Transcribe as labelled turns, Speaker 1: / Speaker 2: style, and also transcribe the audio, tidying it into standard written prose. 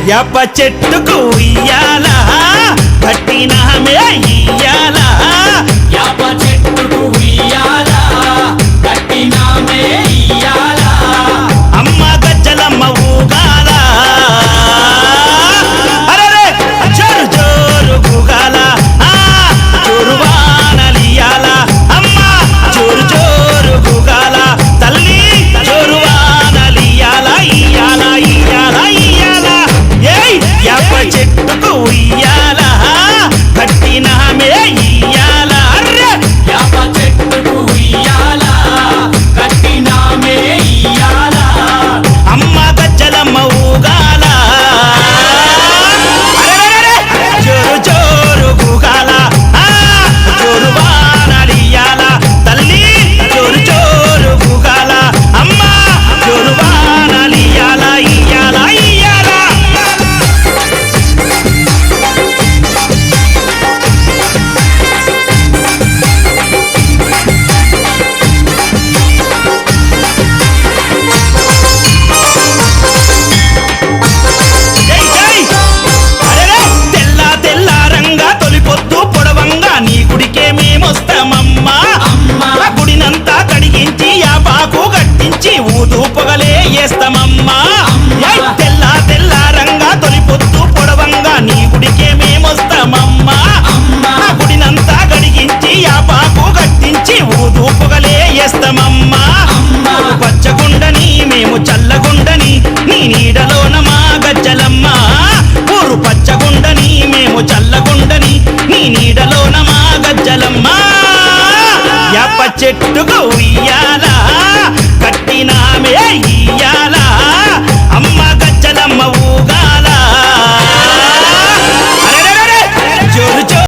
Speaker 1: యాప చెట్టుకు ఉయ్యాలా కట్టినామే ఇయ్యాలా
Speaker 2: యాప చెట్టుకు ఉయ్యాలా కట్టినామే ఇయ్యాలా
Speaker 1: అమ్మ గజ్జలమ్మ ఊగాల అరే జోరు జోరు గుగాల జోరు వానలియాల అమ్మ జోరు జోరు గుగాల తల్లి జోరు వానలియాల ఇయ్యాల ఇయ్యాల ఇయ్యాల ఏయ్ యాప చెట్టుకు ఉయ్యాల కట్టినామే ఇయ్యాల అర్రే
Speaker 2: యాప చెట్టుకు ఉయ్యాలా కట్టినామే ఇయ్యాలా
Speaker 1: అమ్మ గజ్జలమ్మ ఊగాల జోరు జోరు గుగాల జోరు వానలియాల తల్లి జోరు జోరు గుగాల అమ్మ జోరు వానలియాల ఇయ్యాల ఇయ్యాల జై జై అరెరే తెల్ల తెల్ల రంగా తొలిపొద్దు పొడవంగా నీ గుడికే మేమొస్తామమ్మా
Speaker 2: అమ్మా
Speaker 1: గుడినంతా కడిగించి యాపాకు గట్టించి ఊదు పొగలే వేస్తామమ్మా ఏయ్ తెల్ల తెల్ల రంగా తొలిపొద్దు పొడవంగా నీ గుడికే మేమొస్తామమ్మా
Speaker 2: అమ్మా
Speaker 1: గుడినంతా కడిగించి యాపాకు గట్టించి ఊదు పొగలే వేస్తామమ్మా
Speaker 2: అమ్మా
Speaker 1: పచ్చగుండని మేము చల్లగుండని నీ నీడలోన మా గజ్జలమ్మ ఊరు పచ్చగుండని మేము చల్లగుండని నీ నీడలోన మా గజ్జలమ్మ యాప చెట్టుకు ఉయ్యాల కట్టినామే ఇయ్యాల అమ్మ